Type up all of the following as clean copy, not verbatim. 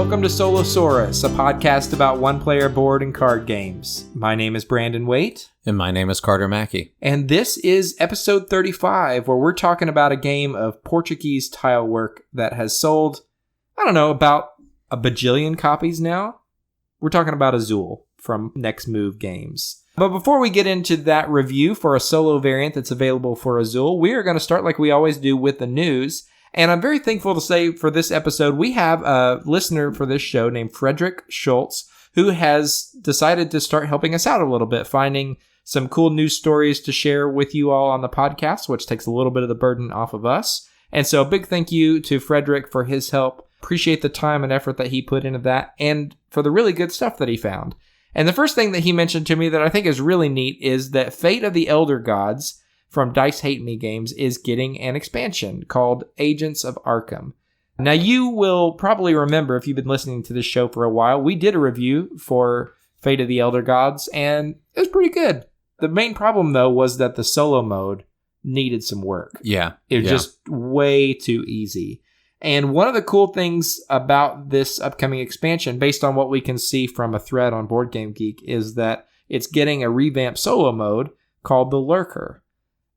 Welcome to Solosaurus, a podcast about one-player board and card games. My name is Brandon Waite. And my name is Carter Mackey. And this is episode 35, where we're talking about a game of Portuguese tile work that has sold, about a bajillion copies now. We're talking about Azul from Next Move Games. But before we get into that review for a solo variant that's available for Azul, we are going to start like we always do with the news. And I'm very thankful to say for this episode, we have a listener for this show named Frederick Schultz, who has decided to start helping us out a little bit, finding some cool news stories to share with you all on the podcast, which takes a little bit of the burden off of us. And so a big thank you to Frederick for his help. Appreciate the time and effort that he put into that and for the really good stuff that he found. And the first thing that he mentioned to me that I think is really neat is that Fate of the Elder Gods from Dice Hate Me Games is getting an expansion called Agents of Arkham. Now, you will probably remember, if you've been listening to this show for a while, we did a review for Fate of the Elder Gods, and it was pretty good. The main problem, though, was that the solo mode needed some work. Yeah. It was just way too easy. And one of the cool things about this upcoming expansion, based on what we can see from a thread on Board Game Geek, is that it's getting a revamped solo mode called the Lurker.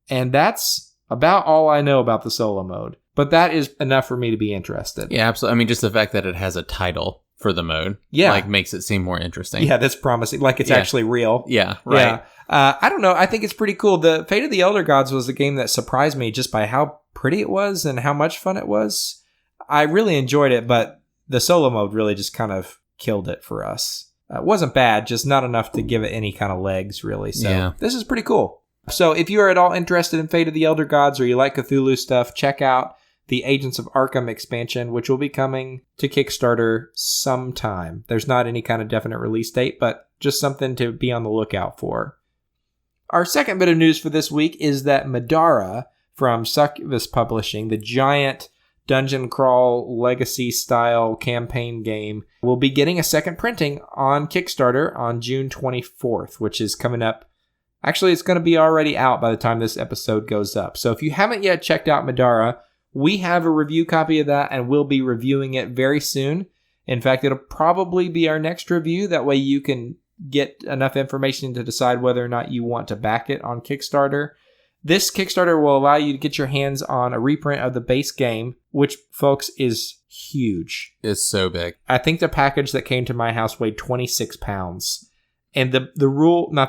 And that's about all I know about the solo mode. But that is enough for me to be interested. Yeah, absolutely. I mean, just the fact that it has a title for the mode, makes it seem more interesting. Yeah, that's promising. Like it's actually real. Yeah, right. Yeah. I don't know. I think it's pretty cool. The Fate of the Elder Gods was a game that surprised me just by how pretty it was and how much fun it was. I really enjoyed it, but the solo mode really just kind of killed it for us. It wasn't bad, just not enough to give it any kind of legs, really. So This is pretty cool. So if you are at all interested in Fate of the Elder Gods or you like Cthulhu stuff, check out the Agents of Arkham expansion, which will be coming to Kickstarter sometime. There's not any kind of definite release date, but just something to be on the lookout for. Our second bit of news for this week is that Madara from Succubus Publishing, the giant dungeon crawl legacy style campaign game, will be getting a second printing on Kickstarter on June 24th, which is coming up. Actually, it's going to be already out by the time this episode goes up. So if you haven't yet checked out Madara, we have a review copy of that and we'll be reviewing it very soon. In fact, it'll probably be our next review. That way you can get enough information to decide whether or not you want to back it on Kickstarter. This Kickstarter will allow you to get your hands on a reprint of the base game, which, folks, is huge. It's so big. I think the package that came to my house weighed 26 pounds. And not the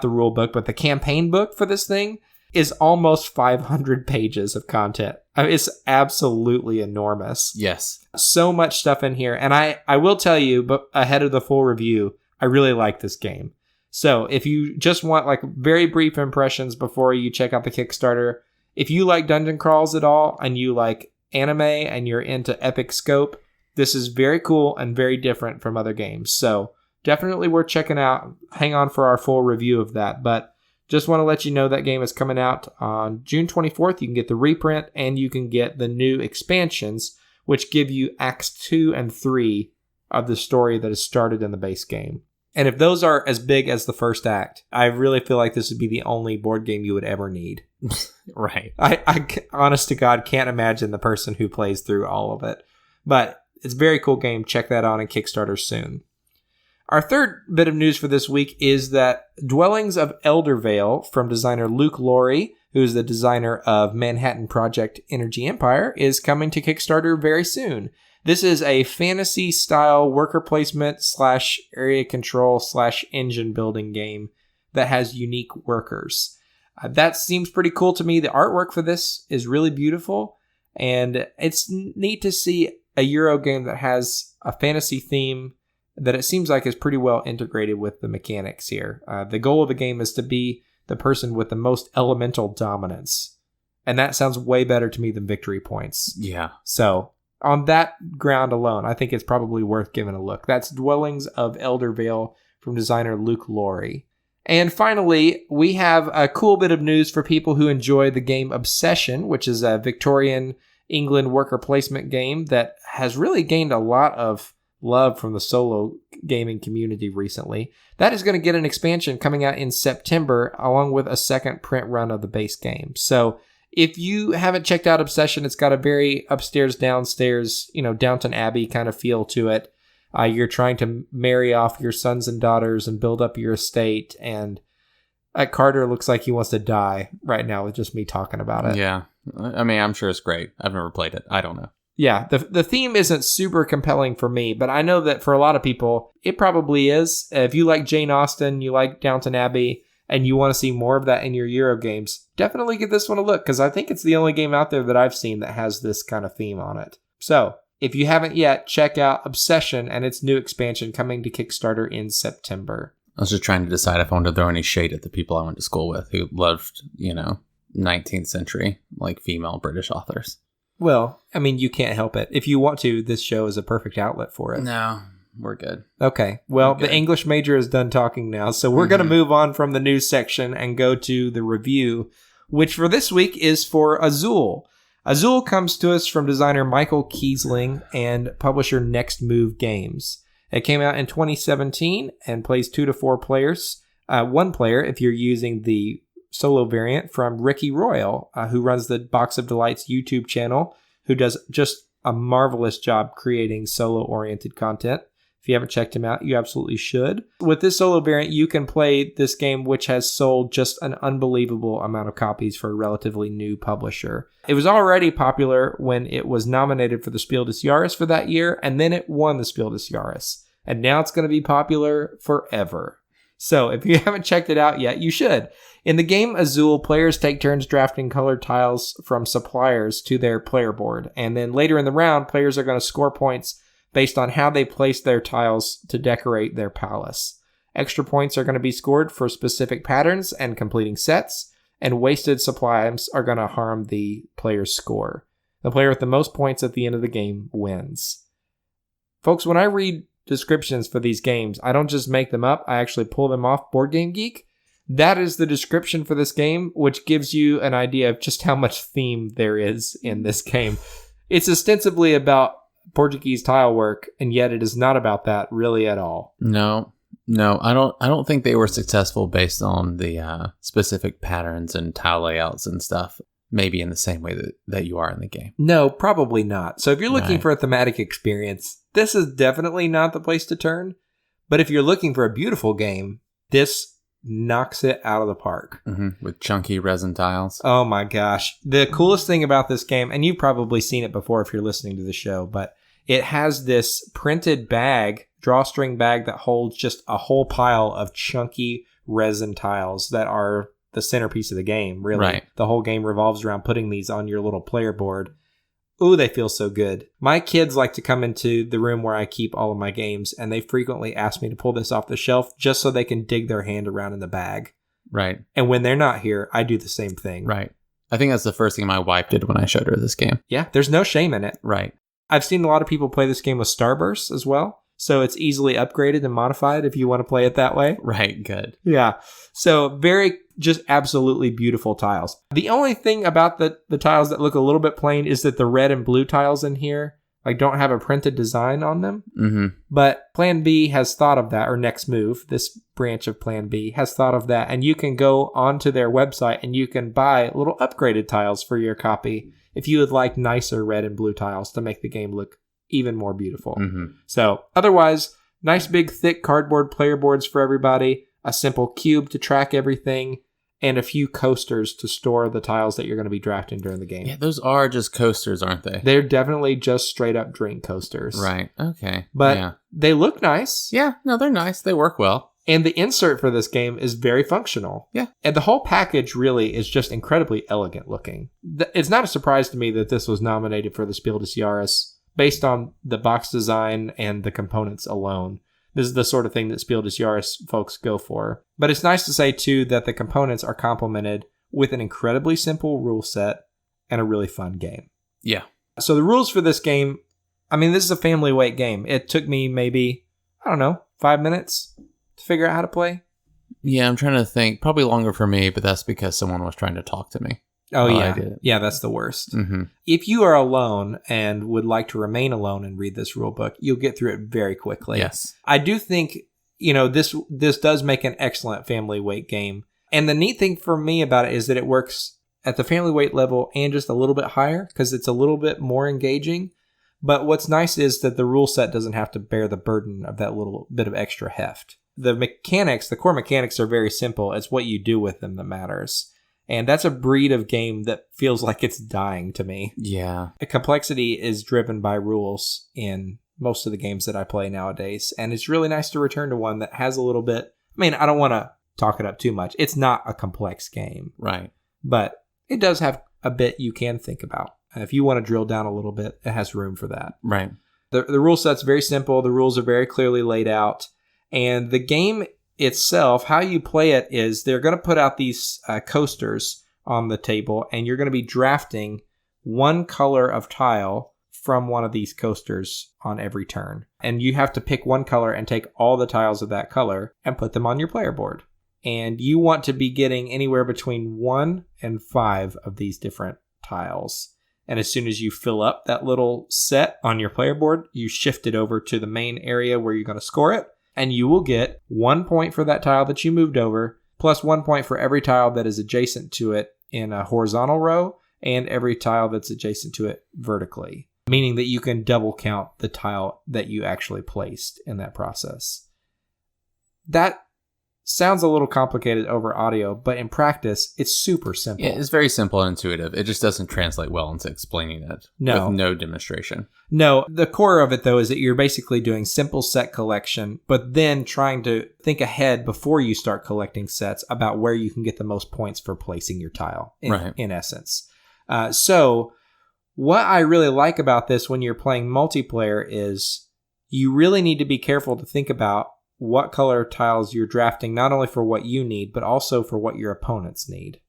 rule book, but the campaign book for this thing is almost 500 pages of content. I mean, it's absolutely enormous. Yes. So much stuff in here. And I will tell you, but ahead of the full review, I really like this game. So if you just want like very brief impressions before you check out the Kickstarter, if you like dungeon crawls at all and you like anime and you're into epic scope, this is very cool and very different from other games. So definitely worth checking out. Hang on for our full review of that. But just want to let you know that game is coming out on June 24th. You can get the reprint and you can get the new expansions, which give you Acts 2 and 3 of the story that is started in the base game. And if those are as big as the first act, I really feel like this would be the only board game you would ever need. Right. I honest to God, can't imagine the person who plays through all of it. But it's a very cool game. Check that out on Kickstarter soon. Our third bit of news for this week is that Dwellings of Eldervale from designer Luke Laurie, who is the designer of Manhattan Project Energy Empire, is coming to Kickstarter very soon. This is a fantasy-style worker placement / area control / engine building game that has unique workers. That seems pretty cool to me. The artwork for this is really beautiful, and it's neat to see a Euro game that has a fantasy theme that it seems like is pretty well integrated with the mechanics here. The goal of the game is to be the person with the most elemental dominance, and that sounds way better to me than victory points. Yeah. So on that ground alone, I think it's probably worth giving a look. That's Dwellings of Eldervale from designer Luke Laurie. And finally, we have a cool bit of news for people who enjoy the game Obsession, which is a Victorian England worker placement game that has really gained a lot of love from the solo gaming community recently. That is going to get an expansion coming out in September, along with a second print run of the base game. So if you haven't checked out Obsession, it's got a very upstairs, downstairs, Downton Abbey kind of feel to it. You're trying to marry off your sons and daughters and build up your estate. And Carter looks like he wants to die right now with just me talking about it. Yeah. I mean, I'm sure it's great. I've never played it. I don't know. Yeah, the theme isn't super compelling for me, but I know that for a lot of people, it probably is. If you like Jane Austen, you like Downton Abbey, and you want to see more of that in your Euro games, definitely give this one a look, because I think it's the only game out there that I've seen that has this kind of theme on it. So, if you haven't yet, check out Obsession and its new expansion coming to Kickstarter in September. I was just trying to decide if I wanted to throw any shade at the people I went to school with who loved, 19th century, female British authors. Well, I mean, you can't help it. If you want to, this show is a perfect outlet for it. No, we're good. Okay. Well, the English major is done talking now, so we're going to move on from the news section and go to the review, which for this week is for Azul. Azul comes to us from designer Michael Kiesling and publisher Next Move Games. It came out in 2017 and plays 2 to 4 players. One player, if you're using the solo variant, from Ricky Royal, who runs the Box of Delights YouTube channel, who does just a marvelous job creating solo-oriented content. If you haven't checked him out, you absolutely should. With this solo variant, you can play this game, which has sold just an unbelievable amount of copies for a relatively new publisher. It was already popular when it was nominated for the Spiel des Jahres for that year, and then it won the Spiel des Jahres. And now it's going to be popular forever. So if you haven't checked it out yet, you should. In the game Azul, players take turns drafting colored tiles from suppliers to their player board. And then later in the round, players are going to score points based on how they place their tiles to decorate their palace. Extra points are going to be scored for specific patterns and completing sets, and wasted supplies are going to harm the player's score. The player with the most points at the end of the game wins. Folks, when I read descriptions for these games, I don't just make them up, I actually pull them off Board Game Geek. That is the description for this game, which gives you an idea of just how much theme there is in this game. It's ostensibly about Portuguese tile work, and yet it is not about that really at all. No, I don't think they were successful based on the specific patterns and tile layouts and stuff. Maybe in the same way that you are in the game. No, probably not. So if you're looking for a thematic experience, this is definitely not the place to turn. But if you're looking for a beautiful game, this knocks it out of the park. Mm-hmm. With chunky resin tiles. Oh my gosh. The coolest thing about this game, and you've probably seen it before if you're listening to the show, but it has this printed bag, drawstring bag, that holds just a whole pile of chunky resin tiles that are the centerpiece of the game, really. Right. The whole game revolves around putting these on your little player board. Ooh, they feel so good. My kids like to come into the room where I keep all of my games, and they frequently ask me to pull this off the shelf just so they can dig their hand around in the bag. Right. And when they're not here, I do the same thing. Right. I think that's the first thing my wife did when I showed her this game. Yeah, there's no shame in it. Right. I've seen a lot of people play this game with Starburst as well. So it's easily upgraded and modified if you want to play it that way. Right, good. Yeah. So just absolutely beautiful tiles. The only thing about the tiles that look a little bit plain is that the red and blue tiles in here don't have a printed design on them. Mm-hmm. But Plan B has thought of that, or Next Move, this branch of Plan B, has thought of that. And you can go onto their website and you can buy little upgraded tiles for your copy if you would like nicer red and blue tiles to make the game look even more beautiful. Mm-hmm. So otherwise, nice big thick cardboard player boards for everybody, a simple cube to track everything, and a few coasters to store the tiles that you're going to be drafting during the game. Yeah, those are just coasters, aren't they? They're definitely just straight up drink coasters. Right, okay. But they look nice. Yeah, no, they're nice. They work well. And the insert for this game is very functional. Yeah. And the whole package really is just incredibly elegant looking. It's not a surprise to me that this was nominated for the Spiel des Jahres based on the box design and the components alone. This is the sort of thing that Spiel des Jahres folks go for. But it's nice to say, too, that the components are complemented with an incredibly simple rule set and a really fun game. Yeah. So the rules for this game, this is a family weight game. It took me maybe, 5 minutes to figure out how to play. Yeah, I'm trying to think. Probably longer for me, but that's because someone was trying to talk to me. Oh, yeah. Yeah, that's the worst. Mm-hmm. If you are alone and would like to remain alone and read this rule book, you'll get through it very quickly. Yes. I do think, this does make an excellent family weight game. And the neat thing for me about it is that it works at the family weight level and just a little bit higher because it's a little bit more engaging. But what's nice is that the rule set doesn't have to bear the burden of that little bit of extra heft. The mechanics, the core mechanics are very simple. It's what you do with them that matters. And that's a breed of game that feels like it's dying to me. Yeah. The complexity is driven by rules in most of the games that I play nowadays. And it's really nice to return to one that has a little bit... I mean, I don't want to talk it up too much. It's not a complex game. Right. But it does have a bit you can think about. If you want to drill down a little bit, it has room for that. Right. The rule set's very simple. The rules are very clearly laid out. And the game itself, how you play it is they're going to put out these coasters on the table, and you're going to be drafting one color of tile from one of these coasters on every turn. And you have to pick one color and take all the tiles of that color and put them on your player board. And you want to be getting anywhere between 1 and 5 of these different tiles. And as soon as you fill up that little set on your player board, you shift it over to the main area where you're going to score it. And you will get 1 point for that tile that you moved over, plus 1 point for every tile that is adjacent to it in a horizontal row, and every tile that's adjacent to it vertically. Meaning that you can double count the tile that you actually placed in that process. That sounds a little complicated over audio, but in practice, it's super simple. Yeah, it's very simple and intuitive. It just doesn't translate well into explaining it with no demonstration. No, the core of it, though, is that you're basically doing simple set collection, but then trying to think ahead before you start collecting sets about where you can get the most points for placing your tile, in essence. So what I really like about this when you're playing multiplayer is you really need to be careful to think about what color tiles you're drafting, not only for what you need, but also for what your opponents need,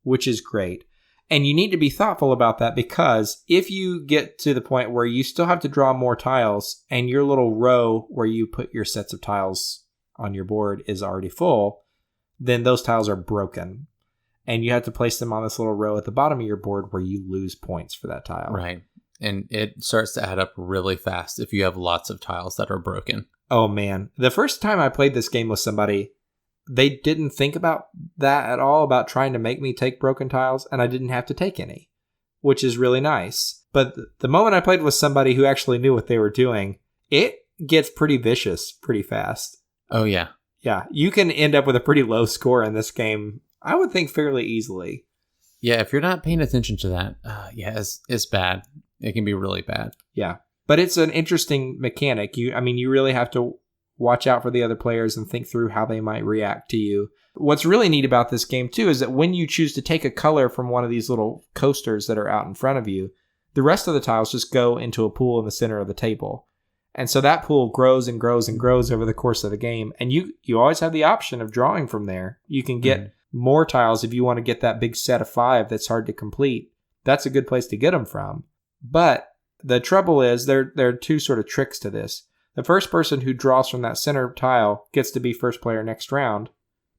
which is great. And you need to be thoughtful about that, because if you get to the point where you still have to draw more tiles and your little row where you put your sets of tiles on your board is already full, then those tiles are broken. And you have to place them on this little row at the bottom of your board where you lose points for that tile. Right. And it starts to add up really fast if you have lots of tiles that are broken. Oh, man. The first time I played this game with somebody, they didn't think about that at all, about trying to make me take broken tiles, and I didn't have to take any, which is really nice. But the moment I played with somebody who actually knew what they were doing, it gets pretty vicious pretty fast. Oh, yeah. Yeah, you can end up with a pretty low score in this game, I would think fairly easily. Yeah, if you're not paying attention to that, it's bad. It can be really bad. Yeah. But it's an interesting mechanic. You really have to watch out for the other players and think through how they might react to you. What's really neat about this game, too, is that when you choose to take a color from one of these little coasters that are out in front of you, the rest of the tiles just go into a pool in the center of the table. And so that pool grows and grows and grows over the course of the game. And you always have the option of drawing from there. You can get more tiles if you want to get that big set of 5 that's hard to complete. That's a good place to get them from. But the trouble is there are two sort of tricks to this. The first person who draws from that center tile gets to be first player next round,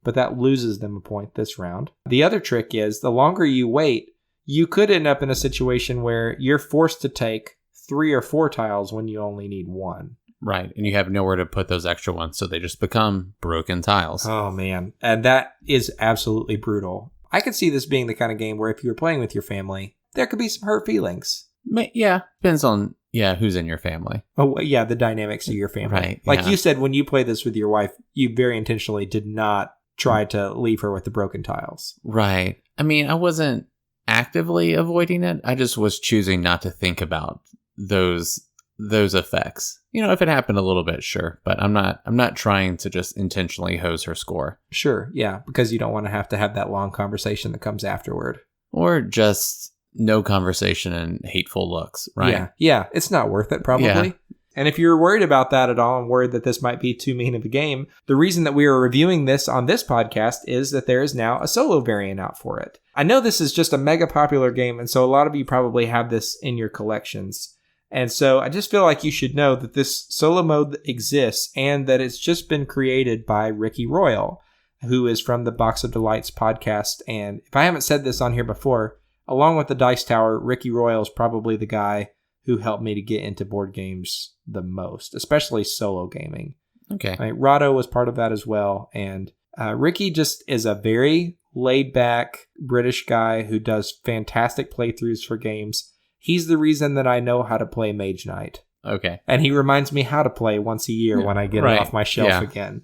but that loses them a point this round. The other trick is the longer you wait, you could end up in a situation where you're forced to take 3 or 4 tiles when you only need 1. Right, and you have nowhere to put those extra ones, so they just become broken tiles. Oh, man. And that is absolutely brutal. I could see this being the kind of game where if you were playing with your family, there could be some hurt feelings. Yeah, depends on who's in your family. Oh, yeah, the dynamics of your family. Right. Like you said, when you played this with your wife, you very intentionally did not try to leave her with the broken tiles. Right. I mean, I wasn't actively avoiding it. I just was choosing not to think about those effects. If it happened a little bit, sure, but I'm not trying to just intentionally hose her score. Sure, yeah, because you don't want to have that long conversation that comes afterward. Or just no conversation and hateful looks, right? Yeah, it's not worth it, probably. Yeah. And if you're worried about that at all and worried that this might be too mean of a game, the reason that we are reviewing this on this podcast is that there is now a solo variant out for it. I know this is just a mega popular game, and so a lot of you probably have this in your collections. And so I just feel like you should know that this solo mode exists and that it's just been created by Ricky Royal, who is from the Box of Delights podcast. And if I haven't said this on here before, along with the Dice Tower, Ricky Royal is probably the guy who helped me to get into board games the most, especially solo gaming. Okay. Right? Rahdo was part of that as well. And Ricky just is a very laid-back British guy who does fantastic playthroughs for games. He's the reason that I know how to play Mage Knight. Okay. And he reminds me how to play once a year when I get it off my shelf again.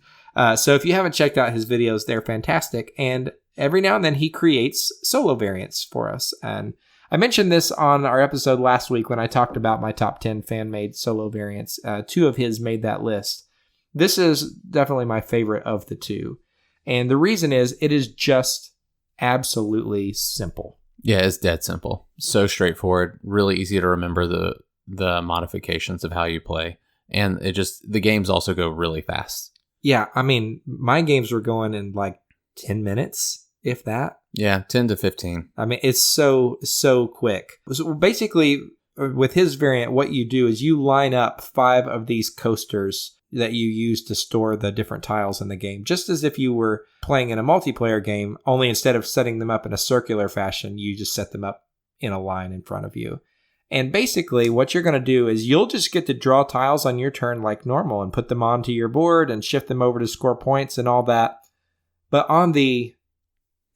So if you haven't checked out his videos, they're fantastic. And every now and then he creates solo variants for us. And I mentioned this on our episode last week when I talked about my top 10 fan-made solo variants. 2 of his made that list. This is definitely my favorite of the 2. And the reason is it is just absolutely simple. Yeah, it's dead simple. So straightforward. Really easy to remember the modifications of how you play. And the games also go really fast. Yeah, I mean, my games were going in like 10 minutes, if that. Yeah, 10 to 15. I mean, it's so quick. So basically, with his variant, what you do is you line up 5 of these coasters that you use to store the different tiles in the game, just as if you were playing in a multiplayer game, only instead of setting them up in a circular fashion, you just set them up in a line in front of you. And basically, what you're going to do is you'll just get to draw tiles on your turn like normal and put them onto your board and shift them over to score points and all that. But on the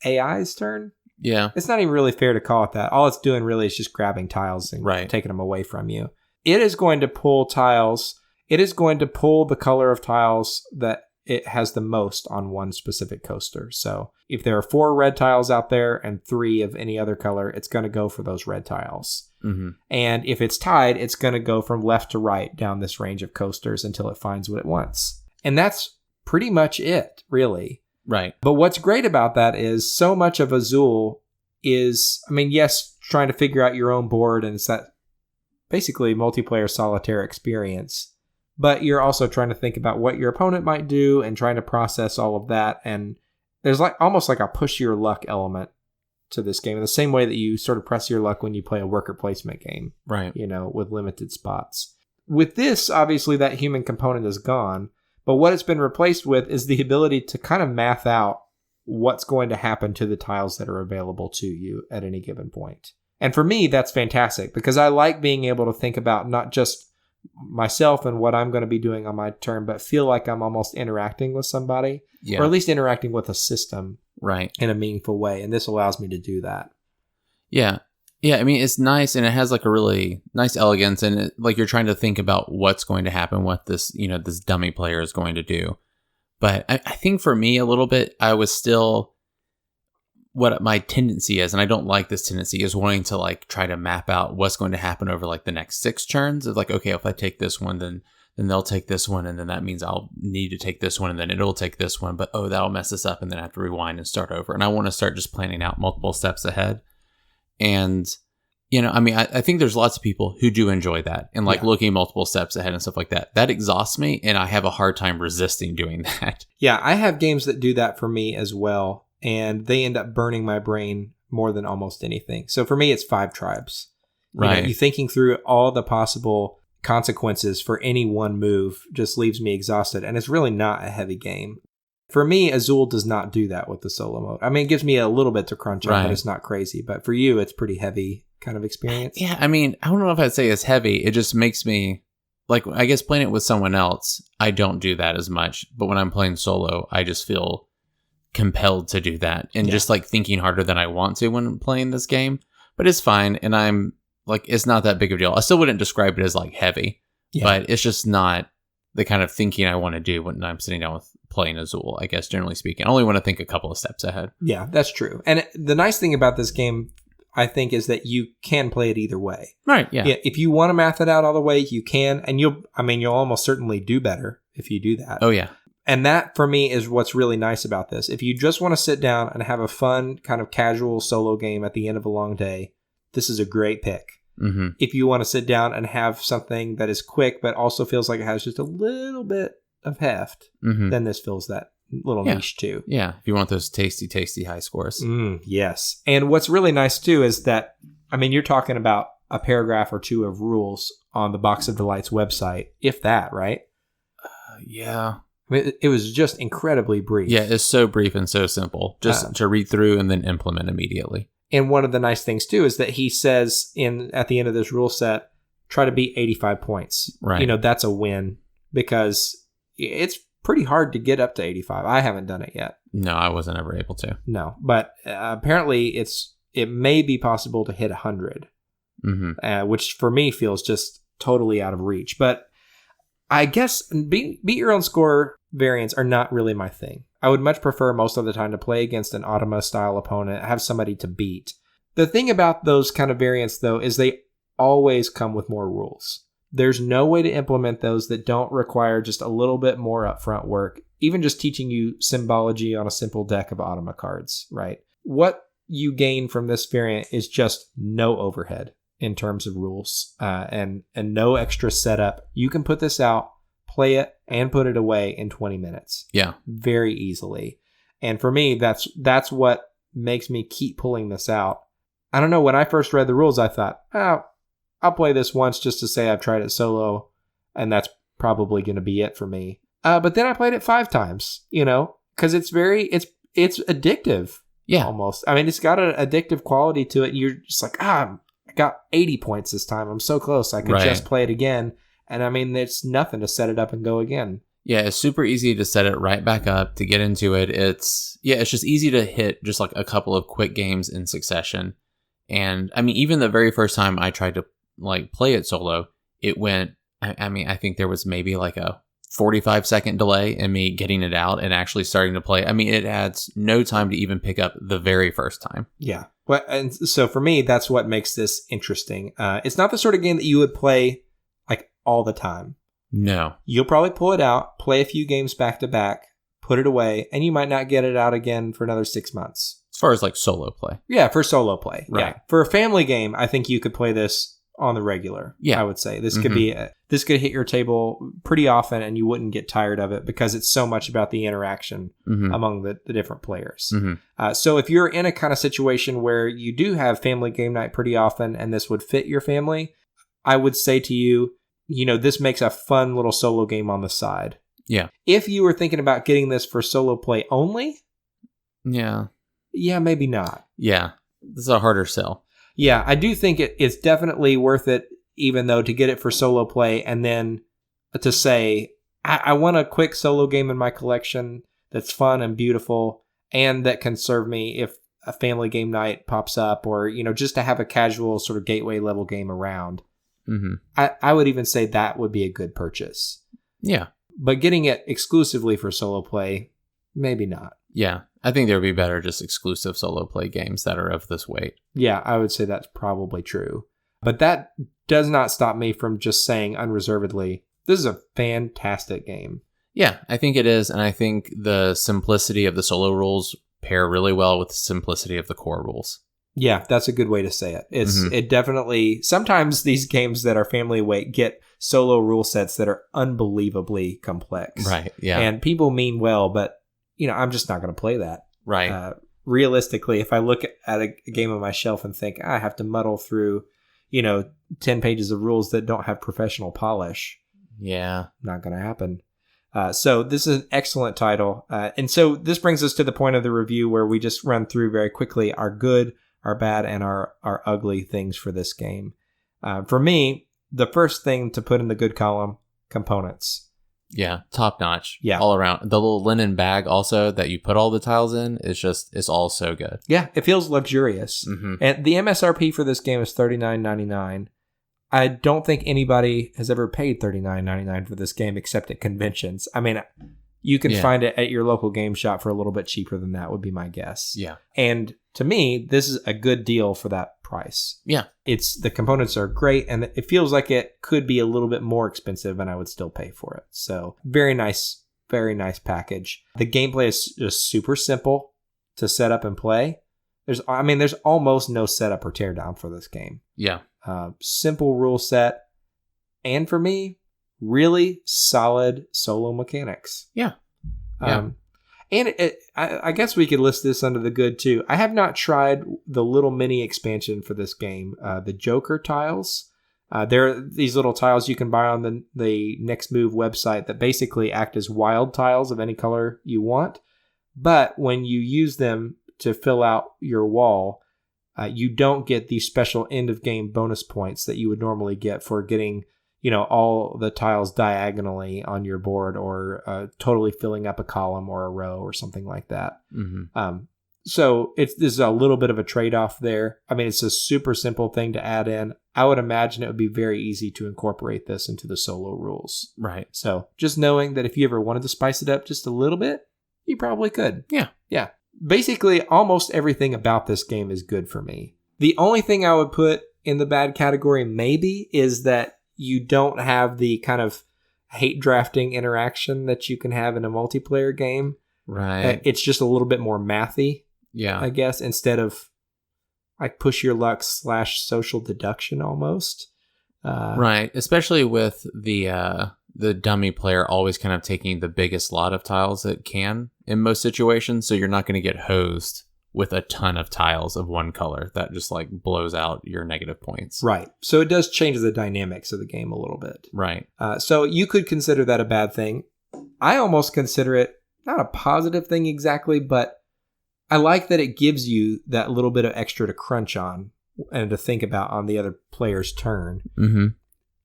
AI's turn, it's not even really fair to call it that. All it's doing really is just grabbing tiles and taking them away from you. It is going to pull tiles. It is going to pull the color of tiles that it has the most on one specific coaster. So if there are 4 red tiles out there and 3 of any other color, it's going to go for those red tiles. Mm-hmm. And if it's tied, it's going to go from left to right down this range of coasters until it finds what it wants. And that's pretty much it, really. Right. But what's great about that is so much of Azul is, I mean, yes, trying to figure out your own board, and it's that basically multiplayer solitaire experience. But you're also trying to think about what your opponent might do and trying to process all of that. And there's like almost like a push your luck element to this game, in the same way that you sort of press your luck when you play a worker placement game, right? You know, with limited spots. With this, obviously, that human component is gone. But what it's been replaced with is the ability to kind of math out what's going to happen to the tiles that are available to you at any given point. And for me, that's fantastic because I like being able to think about not just myself and what I'm going to be doing on my turn, but feel like I'm almost interacting with somebody, or at least interacting with a system, in a meaningful way. And this allows me to do that. Yeah. I mean, it's nice, and it has like a really nice elegance, and like you're trying to think about what's going to happen, what this, this dummy player is going to do. But I think for me, a little bit, I was still, what my tendency is, and I don't like this tendency, is wanting to like try to map out what's going to happen over like the next 6 turns. Of like, okay, if I take this one, then they'll take this one, and then that means I'll need to take this one, and then it'll take this one, but that'll mess this up, and then I have to rewind and start over. And I want to start just planning out multiple steps ahead. And, I mean, I think there's lots of people who do enjoy that and like looking multiple steps ahead and stuff like that. That exhausts me, and I have a hard time resisting doing that. Yeah, I have games that do that for me as well, and they end up burning my brain more than almost anything. So for me, it's 5 tribes. You thinking through all the possible consequences for any one move just leaves me exhausted, and it's really not a heavy game. For me, Azul does not do that with the solo mode. I mean, it gives me a little bit to crunch on, but it's not crazy. But for you, it's pretty heavy kind of experience. Yeah, I mean, I don't know if I'd say it's heavy. It just makes me, like, I guess playing it with someone else, I don't do that as much. But when I'm playing solo, I just feel compelled to do that. And just, like, thinking harder than I want to when playing this game. But it's fine, and I'm, like, it's not that big of a deal. I still wouldn't describe it as, like, heavy. Yeah. But it's just not the kind of thinking I want to do when I'm sitting down with playing Azul, I guess, generally speaking. I only want to think a couple of steps ahead. Yeah, that's true. And the nice thing about this game, I think, is that you can play it either way. Right, yeah. If you want to math it out all the way, you can. And you'll almost certainly do better if you do that. Oh, yeah. And that, for me, is what's really nice about this. If you just want to sit down and have a fun, kind of casual solo game at the end of a long day, this is a great pick. Mm-hmm. If you want to sit down and have something that is quick, but also feels like it has just a little bit of heft, then this fills that little niche too. Yeah, if you want those tasty, tasty high scores. Yes. And what's really nice too is that, I mean, you're talking about a paragraph or 2 of rules on the Box of Delights website, if that, right? Yeah. I mean, it was just incredibly brief. Yeah, it's so brief and so simple. Just to read through and then implement immediately. And one of the nice things too is that he says at the end of this rule set, try to beat 85 points. Right. That's a win because it's pretty hard to get up to 85. I haven't done it yet. No, I wasn't ever able to. No, but apparently it may be possible to hit 100. which for me feels just totally out of reach. But I guess beat your own score variants are not really my thing. I would much prefer most of the time to play against an Automa style opponent, have somebody to beat. The thing about those kind of variants, though, is they always come with more rules. There's no way to implement those that don't require just a little bit more upfront work, even just teaching you symbology on a simple deck of Automa cards, right? What you gain from this variant is just no overhead in terms of rules and no extra setup. You can put this out, play it, and put it away in 20 minutes. Yeah. Very easily. And for me, that's what makes me keep pulling this out. I don't know, when I first read the rules, I thought, I'll play this once just to say I've tried it solo, and that's probably going to be it for me. But then I played it 5 times, because it's addictive. Yeah. Almost. I mean, it's got an addictive quality to it. You're just like, I got 80 points this time. I'm so close. I could just play it again. And I mean, it's nothing to set it up and go again. Yeah, it's super easy to set it right back up, to get into it. It's just easy to hit just like a couple of quick games in succession. And I mean, even the very first time I tried to play it solo, it went, I think there was maybe like a 45-second delay in me getting it out and actually starting to play. I mean, it adds no time to even pick up the very first time. Yeah. Well, and so for me, that's what makes this interesting. It's not the sort of game that you would play like all the time. No. You'll probably pull it out, play a few games back to back, put it away, and you might not get it out again for another 6 months. As far as like solo play. Yeah, for solo play. Right. Yeah. For a family game, I think you could play this on the regular. Yeah. I would say this could be this could hit your table pretty often and you wouldn't get tired of it because it's so much about the interaction among the different players. So if you're in a kind of situation where you do have family game night pretty often and this would fit your family, I would say to you, this makes a fun little solo game on the side. Yeah. If you were thinking about getting this for solo play only, yeah, maybe not. Yeah. This is a harder sell. Yeah, I do think it's definitely worth it, even though, to get it for solo play and then to say, I want a quick solo game in my collection that's fun and beautiful and that can serve me if a family game night pops up or, just to have a casual sort of gateway level game around. I would even say that would be a good purchase. Yeah. But getting it exclusively for solo play, maybe not. Yeah. I think there would be better just exclusive solo play games that are of this weight. Yeah, I would say that's probably true. But that does not stop me from just saying unreservedly, this is a fantastic game. Yeah, I think it is. And I think the simplicity of the solo rules pair really well with the simplicity of the core rules. Yeah, that's a good way to say it. It definitely, sometimes these games that are family weight get solo rule sets that are unbelievably complex. Right, yeah. And people mean well, but I'm just not going to play that. Right. Realistically, if I look at a game on my shelf and think, I have to muddle through, 10 pages of rules that don't have professional polish. Yeah. Not going to happen. So this is an excellent title. And so this brings us to the point of the review where we just run through very quickly our good, our bad, and our ugly things for this game. For me, the first thing to put in the good column, components. Yeah, top notch. Yeah. All around. The little linen bag also that you put all the tiles in is all so good. Yeah, it feels luxurious. And the MSRP for this game is $39.99. I don't think anybody has ever paid $39.99 for this game except at conventions. I mean, you can find it at your local game shop for a little bit cheaper than that, would be my guess. Yeah. And to me, this is a good deal for that price. Yeah. The components are great, and it feels like it could be a little bit more expensive, and I would still pay for it. So very nice package. The gameplay is just super simple to set up and play. There's almost no setup or teardown for this game. Yeah. Simple rule set, and for me, really solid solo mechanics. Yeah. And I guess we could list this under the good too. I have not tried the little mini expansion for this game, the Joker tiles. There are these little tiles you can buy on the Next Move website that basically act as wild tiles of any color you want. But when you use them to fill out your wall, you don't get the special end of game bonus points that you would normally get for getting all the tiles diagonally on your board or totally filling up a column or a row or something like that. So there's a little bit of a trade-off there. I mean, it's a super simple thing to add in. I would imagine it would be very easy to incorporate this into the solo rules. Right. So just knowing that if you ever wanted to spice it up just a little bit, you probably could. Yeah. Yeah. Basically, almost everything about this game is good for me. The only thing I would put in the bad category maybe is that you don't have the kind of hate drafting interaction that you can have in a multiplayer game. Right. It's just a little bit more mathy. Yeah. I guess, instead of like push your luck / social deduction almost. Right. Especially with the dummy player always kind of taking the biggest lot of tiles it can in most situations. So you're not going to get hosed with a ton of tiles of one color. That just like blows out your negative points. Right. So it does change the dynamics of the game a little bit. Right. So you could consider that a bad thing. I almost consider it not a positive thing exactly, but I like that it gives you that little bit of extra to crunch on and to think about on the other player's turn. Mm-hmm.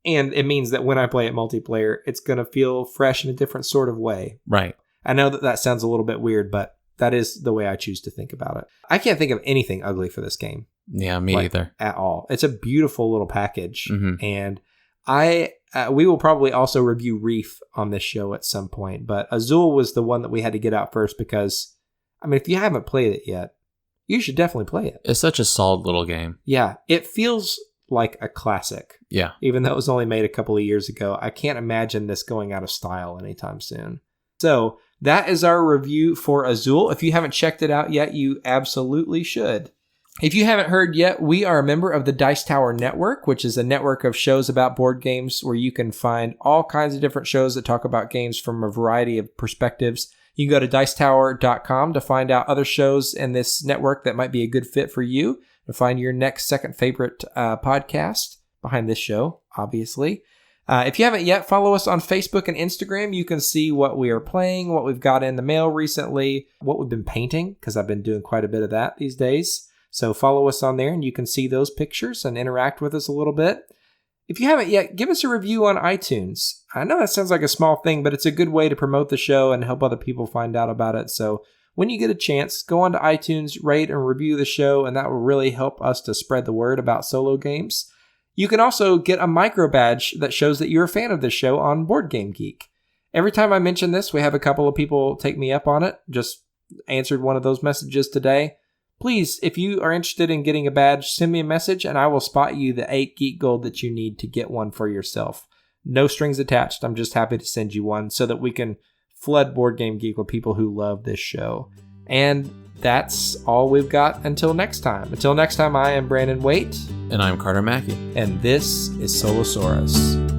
And it means that when I play it multiplayer, it's going to feel fresh in a different sort of way. Right. I know that sounds a little bit weird, but that is the way I choose to think about it. I can't think of anything ugly for this game. Yeah, me either. At all. It's a beautiful little package. Mm-hmm. And we will probably also review Reef on this show at some point. But Azul was the one that we had to get out first because, I mean, if you haven't played it yet, you should definitely play it. It's such a solid little game. Yeah, it feels like a classic. Yeah. Even though it was only made a couple of years ago, I can't imagine this going out of style anytime soon. So that is our review for Azul. If you haven't checked it out yet, you absolutely should. If you haven't heard yet, we are a member of the Dice Tower Network, which is a network of shows about board games where you can find all kinds of different shows that talk about games from a variety of perspectives. You can go to dicetower.com to find out other shows in this network that might be a good fit for you, to find your next second favorite podcast behind this show, obviously. If you haven't yet, follow us on Facebook and Instagram. You can see what we are playing, what we've got in the mail recently, what we've been painting, because I've been doing quite a bit of that these days. So follow us on there and you can see those pictures and interact with us a little bit. If you haven't yet, give us a review on iTunes. I know that sounds like a small thing, but it's a good way to promote the show and help other people find out about it. So when you get a chance, go on to iTunes, rate and review the show, and that will really help us to spread the word about solo games. You can also get a micro badge that shows that you're a fan of this show on Board Game Geek. Every time I mention this, we have a couple of people take me up on it. Just answered one of those messages today. Please, if you are interested in getting a badge, send me a message and I will spot you the 8 Geek Gold that you need to get one for yourself. No strings attached. I'm just happy to send you one so that we can flood Board Game Geek with people who love this show. And that's all we've got until next time. Until next time, I am Brandon Waite. And I'm Carter Mackey. And this is Solosaurus.